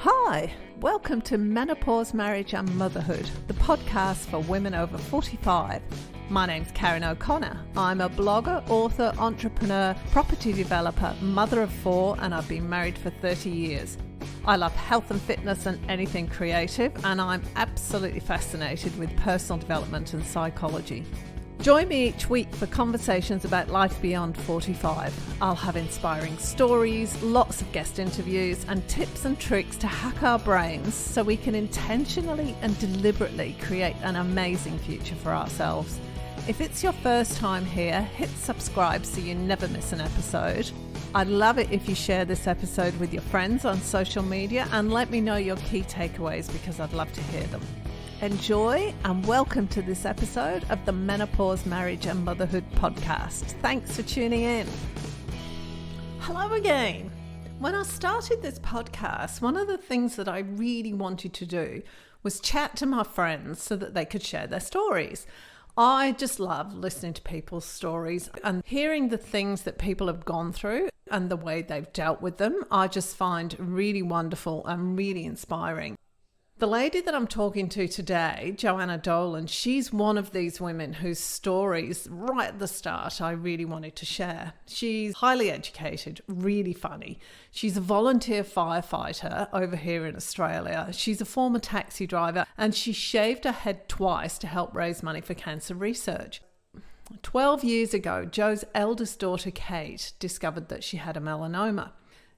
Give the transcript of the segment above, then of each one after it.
Hi, welcome to Menopause, Marriage and Motherhood, the podcast for women over 45. My name's Karen O'Connor. I'm a blogger, author, entrepreneur, property developer, mother of 4, and I've been married for 30 years. I love health and fitness and anything creative, and I'm absolutely fascinated with personal development and psychology. Join me each week for conversations about life beyond 45. I'll have inspiring stories, lots of guest interviews, and tips and tricks to hack our brains so we can intentionally and deliberately create an amazing future for ourselves. If it's your first time here, hit subscribe so you never miss an episode. I'd love it if you share this episode with your friends on social media and let me know your key takeaways because I'd love to hear them. Enjoy and welcome to this episode of the Menopause, Marriage and Motherhood podcast. Thanks for tuning in. Hello again. When I started this podcast, one of the things that I really wanted to do was chat to my friends so that they could share their stories. I just love listening to people's stories and hearing the things that people have gone through and the way they've dealt with them. I just find really wonderful and really inspiring. The lady that I'm talking to today, Joanna Dolan, she's one of these women whose stories right at the start I really wanted to share. She's highly educated, really funny. She's a volunteer firefighter over here in Australia. She's a former taxi driver and she shaved her head twice to help raise money for cancer research. 12 years ago, Jo's eldest daughter, Kate, discovered that she had a melanoma.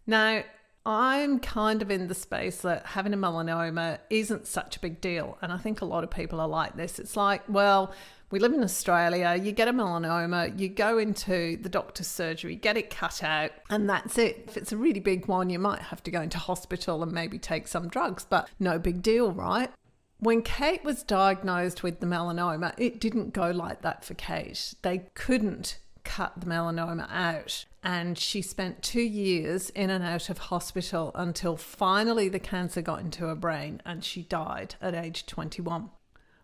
Now, I'm kind of in the space that having a melanoma isn't such a big deal. And I think a lot of people are like this. It's like, well, we live in Australia, you get a melanoma, you go into the doctor's surgery, get it cut out, and that's it. If it's a really big one, you might have to go into hospital and maybe take some drugs, but no big deal, right? When Kate was diagnosed with the melanoma, it didn't go like that for Kate. They couldn't cut the melanoma out. And she spent 2 years in and out of hospital until finally the cancer got into her brain and she died at age 21.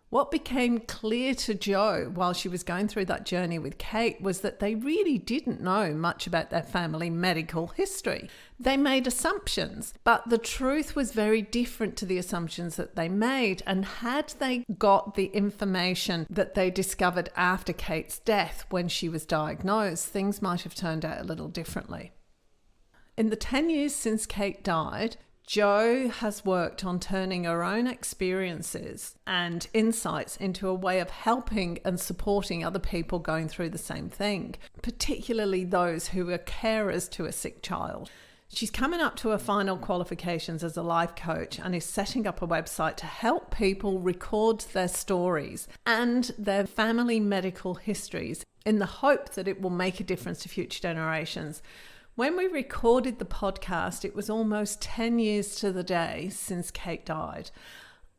What became clear to Jo while she was going through that journey with Kate was that they really didn't know much about their family medical history. They made assumptions, but the truth was very different to the assumptions that they made. And had they got the information that they discovered after Kate's death when she was diagnosed, things might have turned out a little differently. In the 10 years since Kate died, Jo has worked on turning her own experiences and insights into a way of helping and supporting other people going through the same thing, particularly those who are carers to a sick child. She's coming up to her final qualifications as a life coach and is setting up a website to help people record their stories and their family medical histories in the hope that it will make a difference to future generations. When we recorded the podcast, it was almost 10 years to the day since Kate died.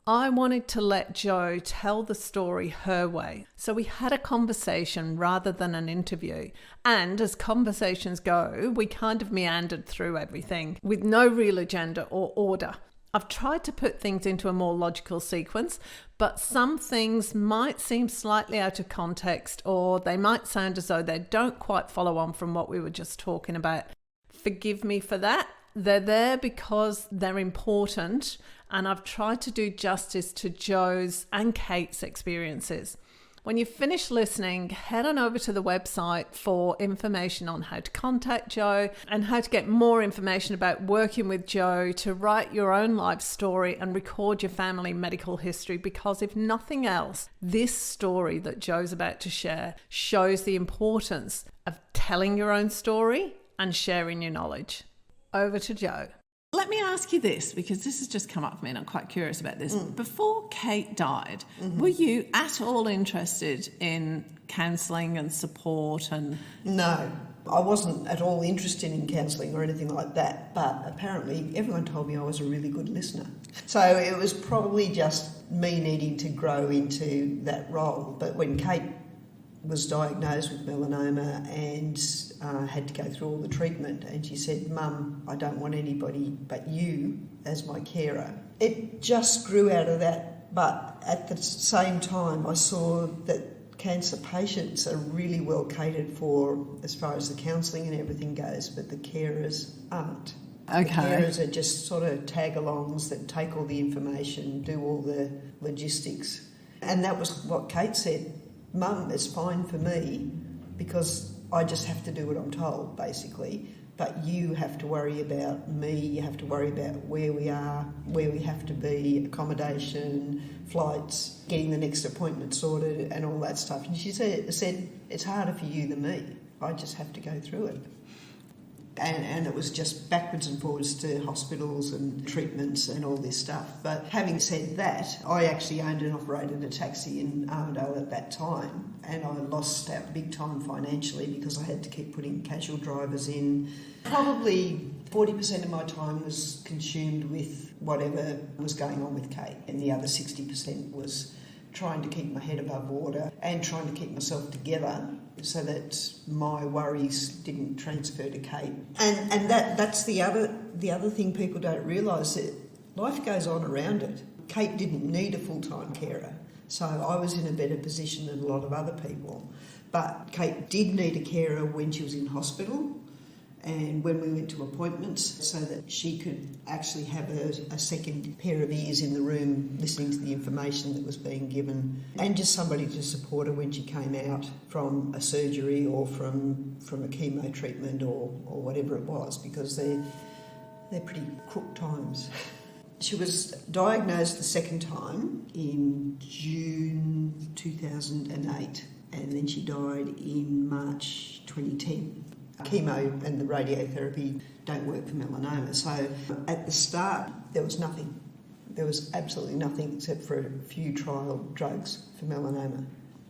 I wanted to let Jo tell the story her way. So we had a conversation rather than an interview. And as conversations go, we kind of meandered through everything with no real agenda or order. I've tried to put things into a more logical sequence, but some things might seem slightly out of context or they might sound as though they don't quite follow on from what we were just talking about. Forgive me for that. They're there because they're important, and I've tried to do justice to Jo's and Kate's experiences. When you finish listening, head on over to the website for information on how to contact Jo and how to get more information about working with Jo to write your own life story and record your family medical history, because if nothing else, this story that Jo's about to share shows the importance of telling your own story and sharing your knowledge. Over to Jo. Let me ask you this, because this has just come up for me and I'm quite curious about this. Before Kate died, were you at all interested in counselling and support? No, I wasn't at all interested in counselling or anything like that, but apparently everyone told me I was a really good listener. So it was probably just me needing to grow into that role. But when Kate was diagnosed with melanoma and had to go through all the treatment, and she said, "Mum, I don't want anybody but you as my carer." It just grew out of that, but at the same time I saw that cancer patients are really well catered for as far as the counselling and everything goes, but the carers aren't. Okay. The carers are just sort of tag-alongs that take all the information, do all the logistics. And that was what Kate said. Mum, it's fine for me because I just have to do what I'm told, basically. But you have to worry about me, you have to worry about where we are, where we have to be, accommodation, flights, getting the next appointment sorted and all that stuff. And she said it's harder for you than me. I just have to go through it. And it was just backwards and forwards to hospitals and treatments and all this stuff. But having said that, I actually owned and operated a taxi in Armidale at that time, and I lost out big time financially because I had to keep putting casual drivers in. Probably 40% of my time was consumed with whatever was going on with Kate, and the other 60% was trying to keep my head above water and trying to keep myself together so that my worries didn't transfer to Kate. And that's the other thing people don't realise, that life goes on around it. Kate didn't need a full-time carer, so I was in a better position than a lot of other people. But Kate did need a carer when she was in hospital and when we went to appointments, so that she could actually have a second pair of ears in the room listening to the information that was being given, and just somebody to support her when she came out from a surgery or from a chemo treatment or whatever it was, because they're pretty crook times. She was diagnosed the second time in June 2008, and then she died in March 2010. Chemo and the radiotherapy don't work for melanoma. So at the start, there was nothing. There was absolutely nothing except for a few trial drugs for melanoma.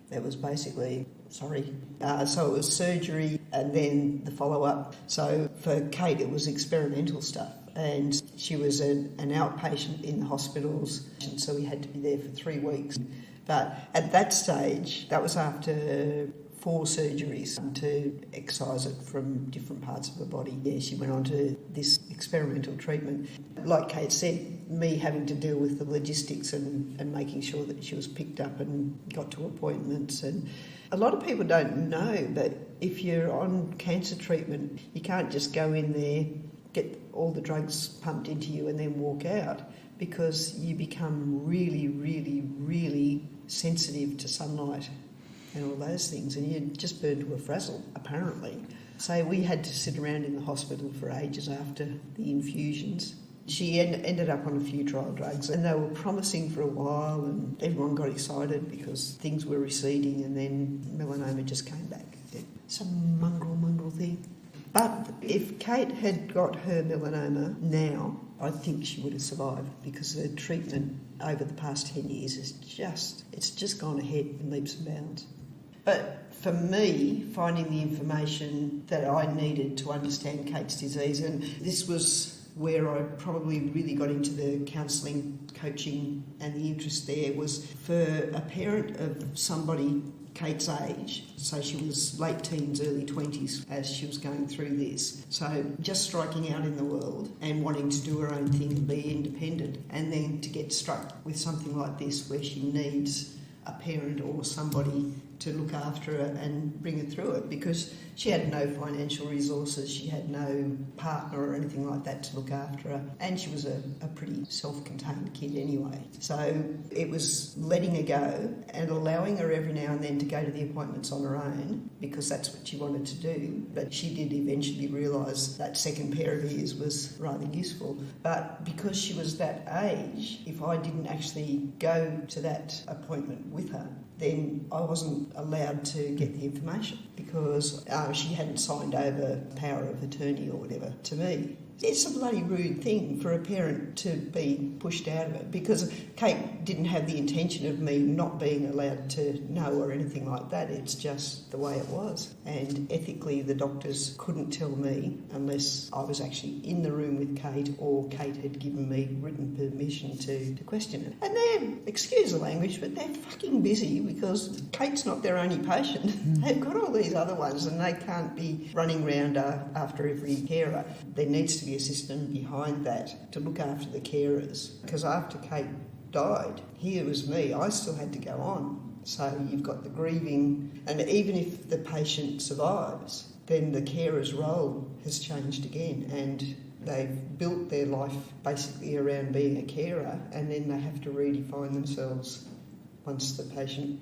That was basically, so it was surgery and then the follow-up. So for Kate, it was experimental stuff. And she was an outpatient in the hospitals, so we had to be there for 3 weeks. But at that stage, that was after 4 surgeries to excise it from different parts of her body. Yeah, she went on to this experimental treatment. Like Kate said, me having to deal with the logistics and making sure that she was picked up and got to appointments. And a lot of people don't know, but if you're on cancer treatment, you can't just go in there, get all the drugs pumped into you and then walk out, because you become really, really, really sensitive to sunlight and all those things, and you just burn to a frazzle, apparently. So we had to sit around in the hospital for ages after the infusions. She ended up on a few trial drugs, and they were promising for a while, and everyone got excited because things were receding, and then melanoma just came back. Some mongrel thing. But if Kate had got her melanoma now, I think she would have survived, because the treatment over the past 10 years is just gone ahead in leaps and bounds. But for me, finding the information that I needed to understand Kate's disease, and this was where I probably really got into the counselling, coaching and the interest there, was for a parent of somebody Kate's age, so she was late teens, early 20s as she was going through this. So just striking out in the world and wanting to do her own thing and be independent, and then to get struck with something like this where she needs a parent or somebody to look after her and bring her through it, because she had no financial resources, she had no partner or anything like that to look after her, and she was a pretty self-contained kid anyway. So it was letting her go and allowing her every now and then to go to the appointments on her own, because that's what she wanted to do. But she did eventually realise that second pair of ears was rather useful. But because she was that age, if I didn't actually go to that appointment with her, then I wasn't allowed to get the information, because she hadn't signed over power of attorney or whatever to me. It's a bloody rude thing for a parent to be pushed out of it, because Kate didn't have the intention of me not being allowed to know or anything like that. It's just the way it was. And ethically, the doctors couldn't tell me unless I was actually in the room with Kate, or Kate had given me written permission to question it. And they're, excuse the language, but they're fucking busy, because Kate's not their only patient. They've got all these other ones, and they can't be running around after every carer. There needs to be a system behind that to look after the carers, because after Kate died, here was me, I still had to go on. So you've got the grieving, and even if the patient survives, then the carer's role has changed again, and they've built their life basically around being a carer, and then they have to redefine themselves once the patient.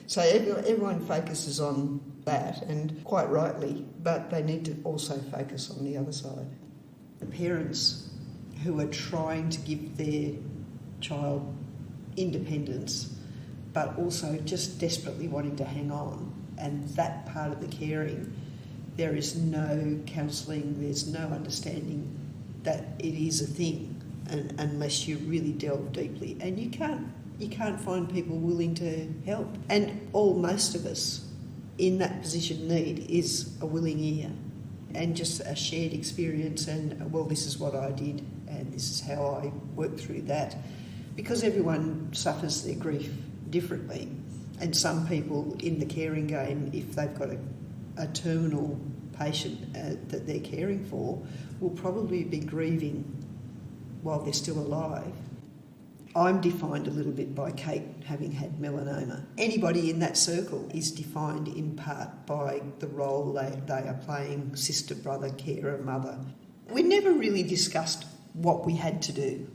So everyone focuses on that, and quite rightly, but they need to also focus on the other side. The parents who are trying to give their child independence, but also just desperately wanting to hang on, and that part of the caring, there is no counselling, there's no understanding that it is a thing, and unless you really delve deeply, and you can't find people willing to help. And most of us in that position need is a willing ear and just a shared experience, and well, this is what I did and this is how I worked through that, because everyone suffers their grief differently. And some people in the caring game, if they've got a terminal patient that they're caring for, will probably be grieving while they're still alive. I'm defined a little bit by Kate having had melanoma. Anybody in that circle is defined in part by the role they are playing: sister, brother, carer, mother. We never really discussed what we had to do,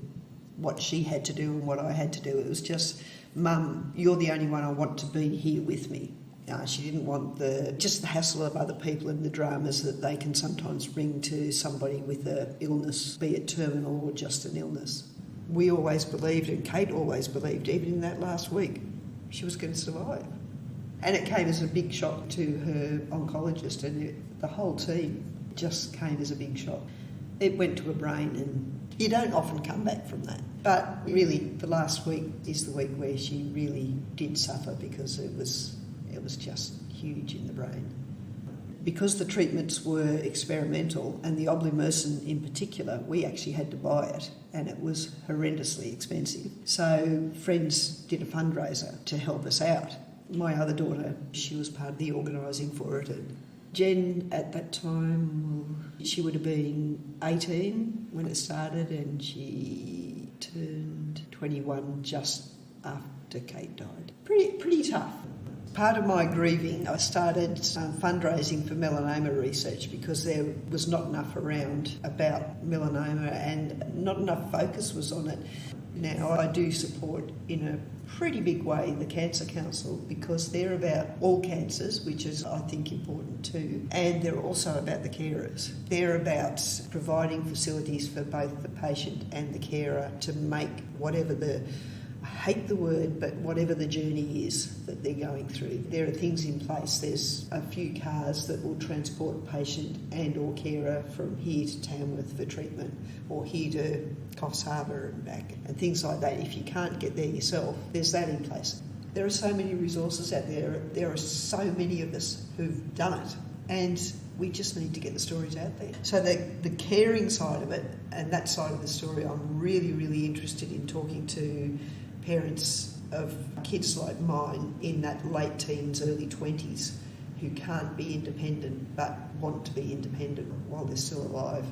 what she had to do and what I had to do. It was just, Mum, you're the only one I want to be here with me. She didn't want the hassle of other people and the dramas that they can sometimes bring to somebody with an illness, be it terminal or just an illness. We always believed, and Kate always believed, even in that last week, she was going to survive. And it came as a big shock to her oncologist, and the whole team just came as a big shock. It went to her brain, and you don't often come back from that. But really, the last week is the week where she really did suffer, because it was just huge in the brain. Because the treatments were experimental, and the oblimersen in particular, we actually had to buy it, and it was horrendously expensive. So friends did a fundraiser to help us out. My other daughter, she was part of the organising for it. And Jen, at that time, she would have been 18 when it started, and she turned 21 just after Kate died. Pretty tough. Part of my grieving, I started fundraising for melanoma research, because there was not enough around about melanoma and not enough focus was on it. Now I do support in a pretty big way the Cancer Council, because they're about all cancers, which is, I think, important too, and they're also about the carers. They're about providing facilities for both the patient and the carer to make whatever I hate the word, but whatever the journey is that they're going through, there are things in place. There's a few cars that will transport a patient and or carer from here to Tamworth for treatment, or here to Coffs Harbour and back, and things like that. If you can't get there yourself, there's that in place. There are so many resources out there. There are so many of us who've done it, and we just need to get the stories out there. So the caring side of it, and that side of the story, I'm really, really interested in talking to parents of kids like mine in that late teens, early 20s, who can't be independent but want to be independent while they're still alive,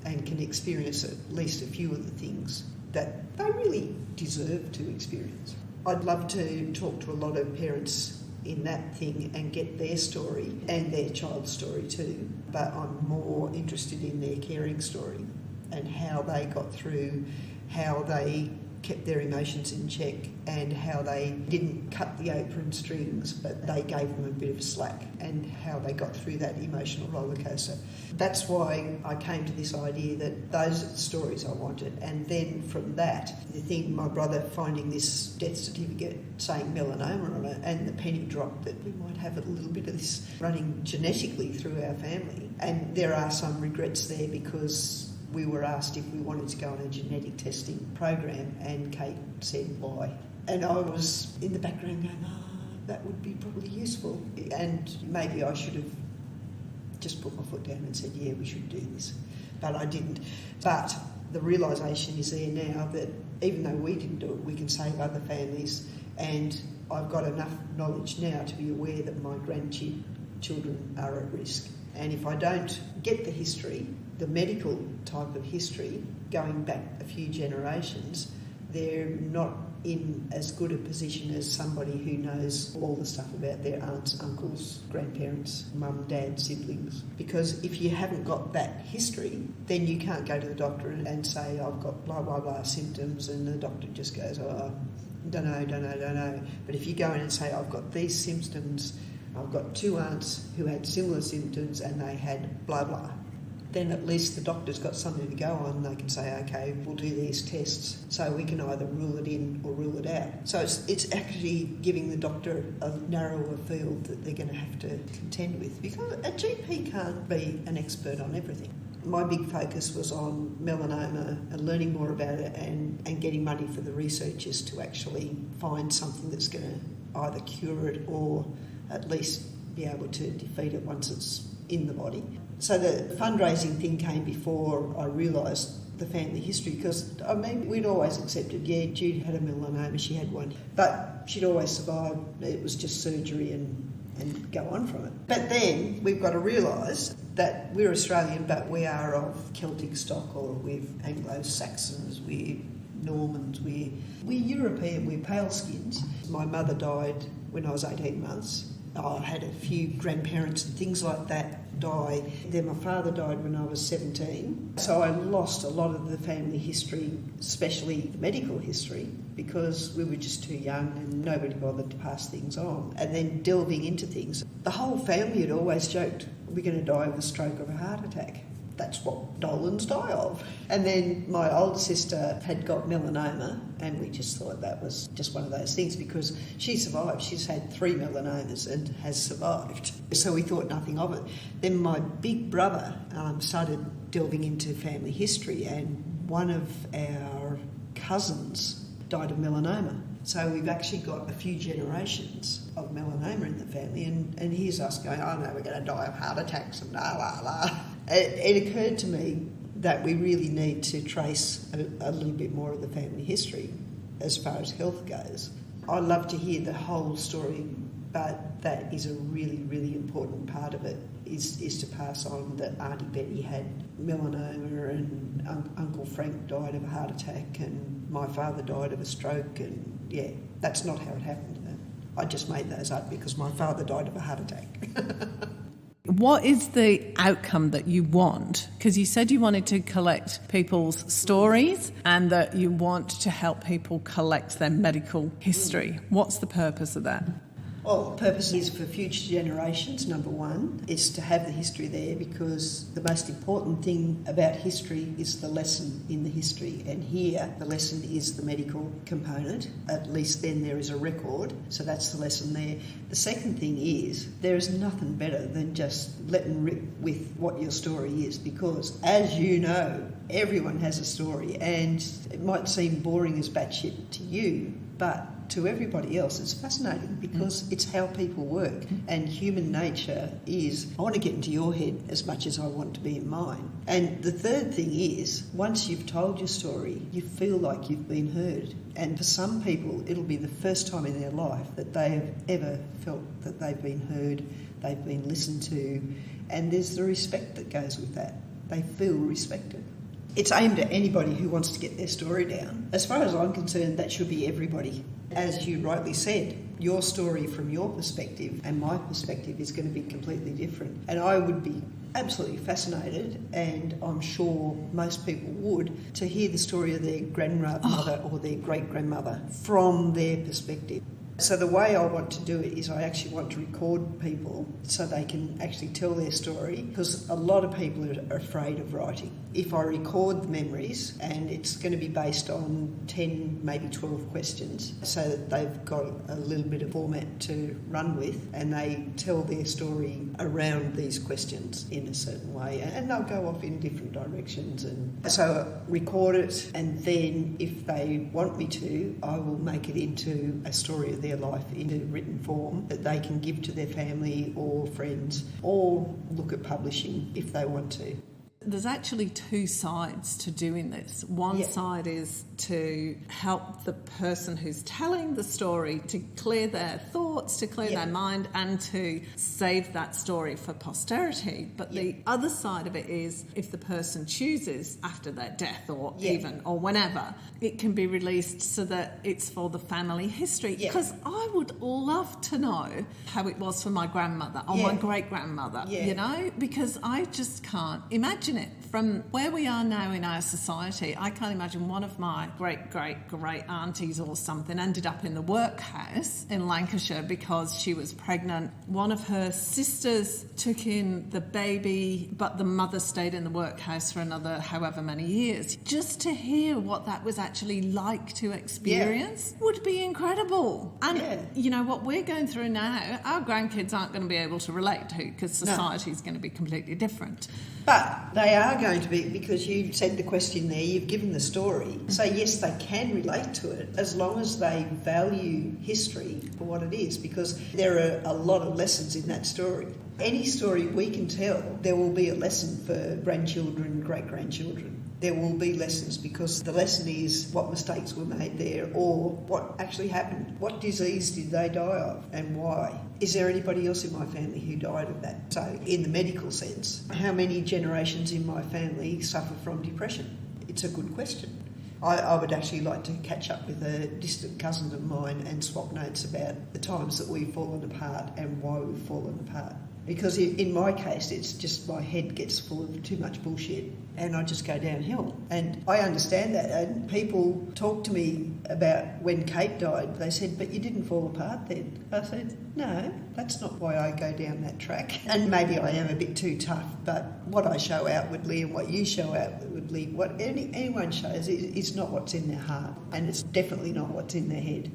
and can experience at least a few of the things that they really deserve to experience. I'd love to talk to a lot of parents in that thing and get their story and their child's story too, but I'm more interested in their caring story and how they got through, how they kept their emotions in check, and how they didn't cut the apron strings, but they gave them a bit of slack, and how they got through that emotional roller coaster. That's why I came to this idea that those are the stories I wanted. And then from that, the thing, my brother finding this death certificate saying melanoma on it, and the penny dropped that we might have a little bit of this running genetically through our family. And there are some regrets there, because we were asked if we wanted to go on a genetic testing program, and Kate said why. And I was in the background going, that would be probably useful. And maybe I should have just put my foot down and said, yeah, we should do this. But I didn't. But the realisation is there now that even though we didn't do it, we can save other families. And I've got enough knowledge now to be aware that my grandchildren are at risk. And if I don't get the history, the medical type of history, going back a few generations, they're not in as good a position as somebody who knows all the stuff about their aunts, uncles, grandparents, mum, dad, siblings. Because if you haven't got that history, then you can't go to the doctor and say, I've got blah, blah, blah symptoms, and the doctor just goes, oh, don't know. But if you go in and say, I've got these symptoms, I've got 2 aunts who had similar symptoms and they had blah, blah, then at least the doctor's got something to go on. They can say, okay, we'll do these tests so we can either rule it in or rule it out. So it's actually giving the doctor a narrower field that they're going to have to contend with, because a GP can't be an expert on everything. My big focus was on melanoma and learning more about it and getting money for the researchers to actually find something that's going to either cure it or at least be able to defeat it once it's in the body. So the fundraising thing came before I realised the family history, because, I mean, we'd always accepted, yeah, Jude had a melanoma, she had one, but she'd always survived. It was just surgery and go on from it. But then we've got to realise that we're Australian, but we are of Celtic stock, or we're Anglo-Saxons, we're Normans, we're European, we're pale skins. My mother died when I was 18 months. I had a few grandparents and things like that die. Then my father died when I was 17. So I lost a lot of the family history, especially the medical history, because we were just too young and nobody bothered to pass things on. And then delving into things, the whole family had always joked, we're going to die of a stroke or a heart attack. That's what Dolans die of. And then my older sister had got melanoma, and we just thought that was just one of those things, because she survived. She's had 3 melanomas and has survived. So we thought nothing of it. Then my big brother started delving into family history, and one of our cousins died of melanoma. So we've actually got a few generations of melanoma in the family, and here's us going, oh no, we're going to die of heart attacks and la la la. It occurred to me that we really need to trace a little bit more of the family history as far as health goes. I love to hear the whole story, but that is a really, really important part of it, is to pass on that Auntie Betty had melanoma and Uncle Frank died of a heart attack and my father died of a stroke, and yeah, that's not how it happened. I just made those up because my father died of a heart attack. What is the outcome that you want? Because you said you wanted to collect people's stories and that you want to help people collect their medical history. What's the purpose of that? Well, the purpose is for future generations, number one, is to have the history there, because the most important thing about history is the lesson in the history. And here, the lesson is the medical component. At least then there is a record, so that's the lesson there. The second thing is, there is nothing better than just letting rip with what your story is, because, as you know, everyone has a story, and it might seem boring as batshit to you, but to everybody else it's fascinating, because it's how people work, and human nature is, I want to get into your head as much as I want to be in mine. And the third thing is, once you've told your story, you feel like you've been heard. And for some people, it'll be the first time in their life that they have ever felt that they've been heard, they've been listened to, and there's the respect that goes with that. They feel respected. It's aimed at anybody who wants to get their story down. As far as I'm concerned, that should be everybody. As you rightly said, your story from your perspective and my perspective is going to be completely different. And I would be absolutely fascinated, and I'm sure most people would, to hear the story of their grandmother or their great-grandmother from their perspective. So the way I want to do it is I actually want to record people so they can actually tell their story, because a lot of people are afraid of writing. If I record the memories, and it's going to be based on 10, maybe 12 questions, so that they've got a little bit of format to run with, and they tell their story around these questions in a certain way, and they'll go off in different directions. And so record it, and then if they want me to, I will make it into a story of their life in a written form that they can give to their family or friends, or look at publishing if they want to. There's actually 2 sides to doing this. One side is to help the person who's telling the story to clear their thoughts thoughts, to clear their mind, and to save that story for posterity. But the other side of it is, if the person chooses after their death or even or whenever, it can be released so that it's for the family history. Because I would love to know how it was for my grandmother or my great-grandmother, you know, because I just can't imagine it. From where we are now in our society, I can't imagine one of my great aunties or something ended up in the workhouse in Lancashire because she was pregnant. One of her sisters took in the baby, but the mother stayed in the workhouse for another however many years. Just to hear what that was actually like to experience would be incredible. And you know what we're going through now, our grandkids aren't going to be able to relate to, because society is going to be completely different. But they are going to be, because you've said the question there, you've given the story. So yes, they can relate to it as long as they value history for what it is, because there are a lot of lessons in that story. Any story we can tell, there will be a lesson for grandchildren, great-grandchildren. There will be lessons, because the lesson is what mistakes were made there, or what actually happened. What disease did they die of and why? Is there anybody else in my family who died of that? So in the medical sense, how many generations in my family suffer from depression? It's a good question. I would actually like to catch up with a distant cousin of mine and swap notes about the times that we've fallen apart and why we've fallen apart. Because in my case, it's just my head gets full of too much bullshit and I just go downhill. And I understand that. And people talk to me about when Kate died. They said, but you didn't fall apart then. I said, no, that's not why I go down that track. And maybe I am a bit too tough, but what I show outwardly and what you show outwardly, what anyone shows is not what's in their heart. And it's definitely not what's in their head.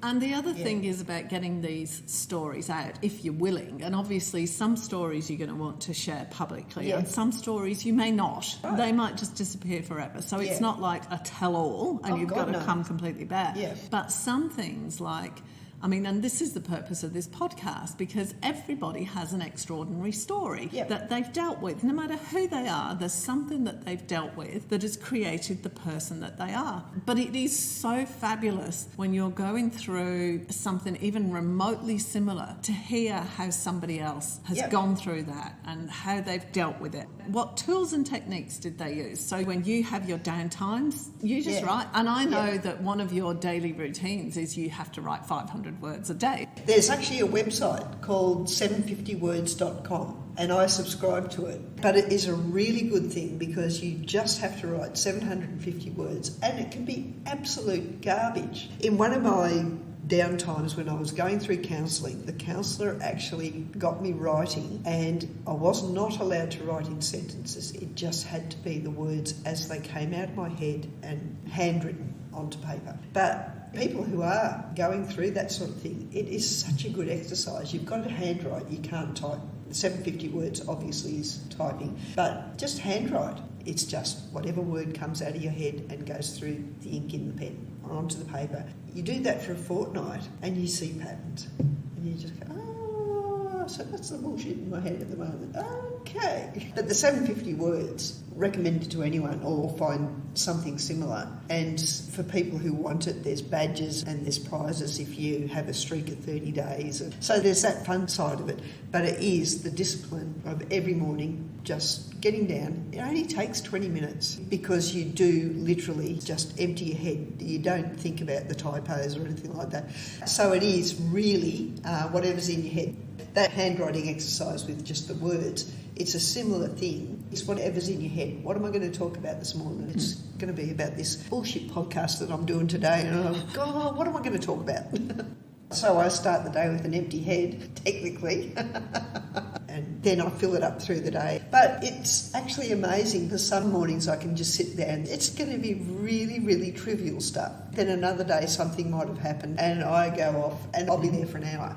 And the other thing is about getting these stories out, if you're willing. And obviously some stories you're going to want to share publicly, and some stories you may not. Right. They might just disappear forever. So it's not like a tell-all and you've got to come completely bare. Yeah. But some things like, I mean, and this is the purpose of this podcast, because everybody has an extraordinary story that they've dealt with. No matter who they are, there's something that they've dealt with that has created the person that they are. But it is so fabulous when you're going through something even remotely similar to hear how somebody else has gone through that and how they've dealt with it. What tools and techniques did they use? So when you have your down times, you just write. And I know that one of your daily routines is you have to write 500 words a day. There's actually a website called 750words.com and I subscribe to it. But it is a really good thing because you just have to write 750 words and it can be absolute garbage. In one of my down times when I was going through counselling, the counsellor actually got me writing, and I was not allowed to write in sentences. It just had to be the words as they came out of my head and handwritten onto paper. But people who are going through that sort of thing, it is such a good exercise. You've got to handwrite, you can't type. 750 words obviously is typing, but just handwrite. It's just whatever word comes out of your head and goes through the ink in the pen onto the paper. You do that for a fortnight and you see patterns. And you just go, oh, so that's the bullshit in my head at the moment. Okay. But the 750 words, recommended to anyone or find something similar. And for people who want it, there's badges and there's prizes if you have a streak of 30 days. So there's that fun side of it. But it is the discipline of every morning just getting down. It only takes 20 minutes because you do literally just empty your head. You don't think about the typos or anything like that. So it is really whatever's in your head. That handwriting exercise with just the words, it's a similar thing. It's whatever's in your head. What am I going to talk about this morning? It's going to be about this bullshit podcast that I'm doing today. And I'm like, God, what am I going to talk about? So I start the day with an empty head, technically. And then I fill it up through the day. But it's actually amazing because some mornings I can just sit there and it's going to be really, really trivial stuff. Then another day something might have happened and I go off and I'll be there for an hour.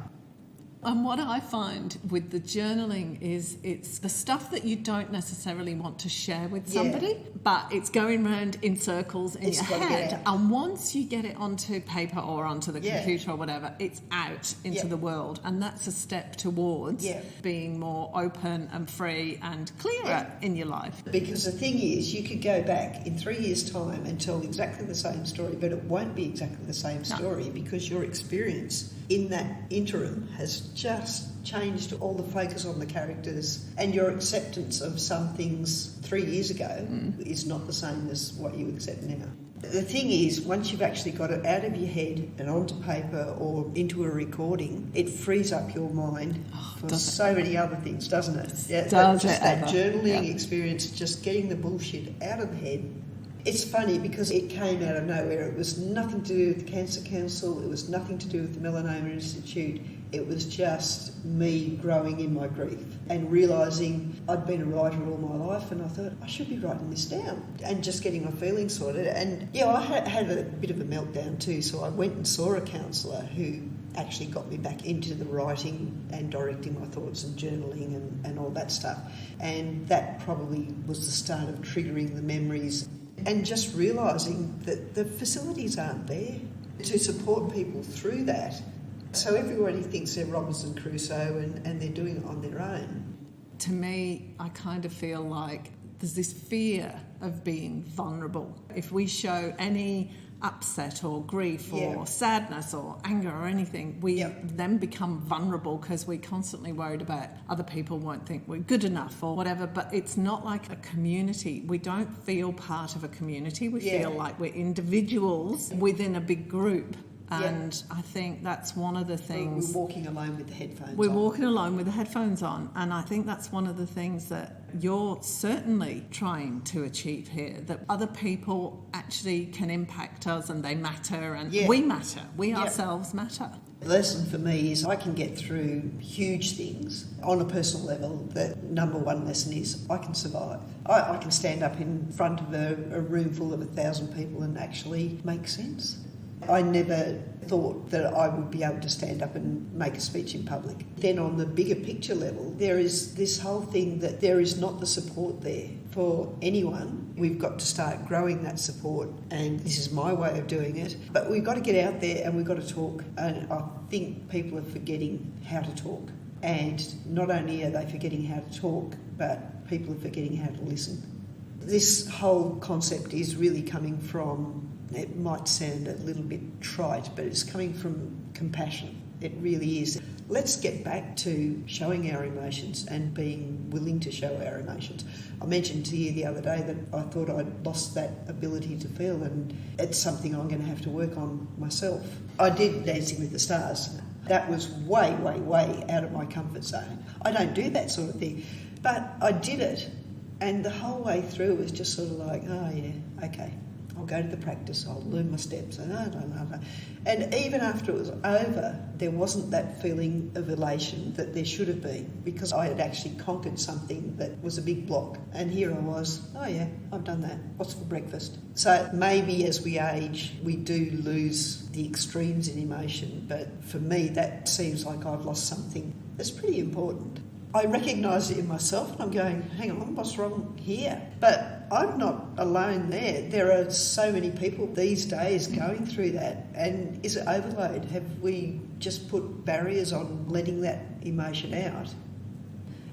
And what I find with the journaling is it's the stuff that you don't necessarily want to share with somebody, but it's going around in circles in your head. And once you get it onto paper or onto the computer or whatever, it's out into the world. And that's a step towards being more open and free and clearer in your life. Because the thing is, you could go back in 3 years' time and tell exactly the same story, but it won't be exactly the same story because your experience in that interim has just changed all the focus on the characters, and your acceptance of some things 3 years ago is not the same as what you accept now. The thing is, once you've actually got it out of your head and onto paper or into a recording, it frees up your mind for so many other things, doesn't it? That journaling experience, just getting the bullshit out of the head. It's funny because it came out of nowhere. It was nothing to do with the Cancer Council. It was nothing to do with the Melanoma Institute. It was just me growing in my grief and realising I'd been a writer all my life, and I thought, I should be writing this down, and just getting my feelings sorted. And I had a bit of a meltdown too, so I went and saw a counsellor who actually got me back into the writing and directing my thoughts and journaling and all that stuff. And that probably was the start of triggering the memories. And just realising that the facilities aren't there to support people through that. So everybody thinks they're Robinson Crusoe and they're doing it on their own. To me, I kind of feel like there's this fear of being vulnerable. If we show any upset or grief or sadness or anger or anything, we then become vulnerable because we're constantly worried about other people won't think we're good enough or whatever. But it's not like a community. We don't feel part of a community. We feel like we're individuals within a big group. And I think that's one of the things... We're walking alone with the headphones on. We're walking alone with the headphones on. And I think that's one of the things that you're certainly trying to achieve here, that other people actually can impact us and they matter, and we matter. We ourselves matter. The lesson for me is I can get through huge things on a personal level. The number one lesson is I can survive. I can stand up in front of a room full of 1,000 people and actually make sense. I never thought that I would be able to stand up and make a speech in public. Then on the bigger picture level, there is this whole thing that there is not the support there for anyone. We've got to start growing that support, and this is my way of doing it. But we've got to get out there and we've got to talk. And I think people are forgetting how to talk. And not only are they forgetting how to talk, but people are forgetting how to listen. This whole concept is really coming from, it might sound a little bit trite, but it's coming from compassion. It really is. Let's get back to showing our emotions and being willing to show our emotions. I mentioned to you the other day that I thought I'd lost that ability to feel, and it's something I'm going to have to work on myself. I did Dancing with the Stars. That was way, way, way out of my comfort zone. I don't do that sort of thing, but I did it. And the whole way through was just sort of like, oh yeah, okay, I'll go to the practice, I'll learn my steps, and even after it was over, there wasn't that feeling of elation that there should have been, because I had actually conquered something that was a big block. And here I was, oh yeah, I've done that, what's for breakfast? So maybe as we age, we do lose the extremes in emotion, but for me that seems like I've lost something that's pretty important. I recognise it in myself and I'm going, hang on, what's wrong here? But I'm not alone there. There are so many people these days going through that. And is it overload? Have we just put barriers on letting that emotion out?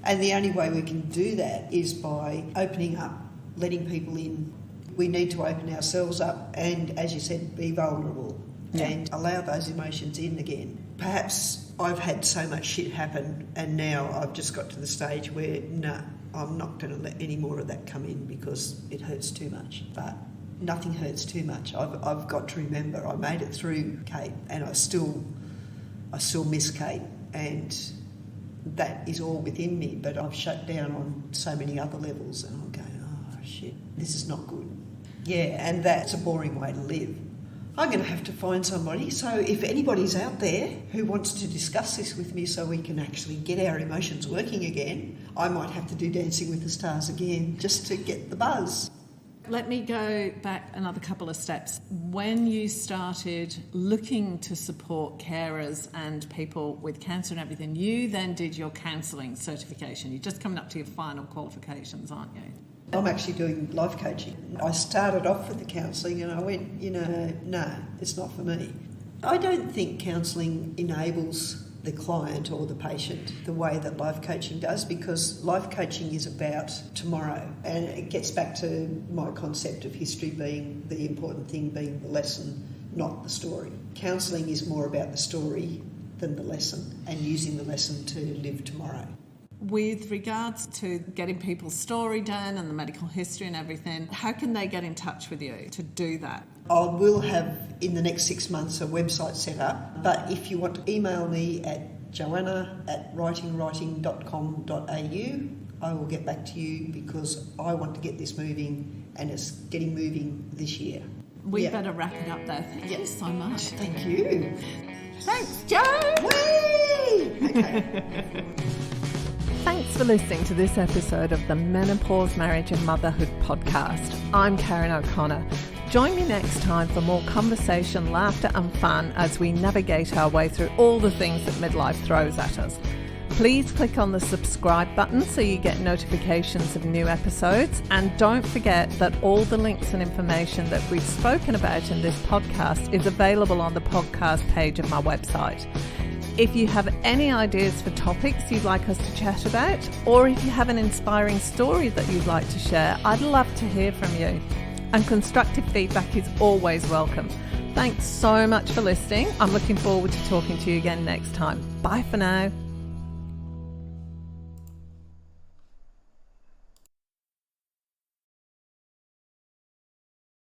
And the only way we can do that is by opening up, letting people in. We need to open ourselves up and, as you said, be vulnerable and allow those emotions in again. Perhaps I've had so much shit happen and now I've just got to the stage where, I'm not going to let any more of that come in because it hurts too much. But nothing hurts too much. I've got to remember I made it through Kate, and I still miss Kate, and that is all within me, but I've shut down on so many other levels and I'm going, oh shit, this is not good. Yeah, and that's a boring way to live. I'm going to have to find somebody. So if anybody's out there who wants to discuss this with me so we can actually get our emotions working again, I might have to do Dancing with the Stars again just to get the buzz. Let me go back another couple of steps. When you started looking to support carers and people with cancer and everything, you then did your counselling certification. You're just coming up to your final qualifications, aren't you? I'm actually doing life coaching. I started off with the counselling and I went, no, it's not for me. I don't think counselling enables the client or the patient the way that life coaching does, because life coaching is about tomorrow, and it gets back to my concept of history being the important thing, being the lesson, not the story. Counselling is more about the story than the lesson, and using the lesson to live tomorrow. With regards to getting people's story done and the medical history and everything, how can they get in touch with you to do that? I will have in the next 6 months a website set up, but if you want to email me at joanna@writingwriting.com.au, I will get back to you, because I want to get this moving, and it's getting moving this year. We better wrap it up there. Thank you so much. Thank you. Thanks, Jo! Whee! Okay. Thanks for listening to this episode of the Menopause, Marriage and Motherhood podcast. I'm Karen O'Connor. Join me next time for more conversation, laughter and fun as we navigate our way through all the things that midlife throws at us. Please click on the subscribe button so you get notifications of new episodes, and don't forget that all the links and information that we've spoken about in this podcast is available on the podcast page of my website. If you have any ideas for topics you'd like us to chat about, or if you have an inspiring story that you'd like to share, I'd love to hear from you. And constructive feedback is always welcome. Thanks so much for listening. I'm looking forward to talking to you again next time. Bye for now.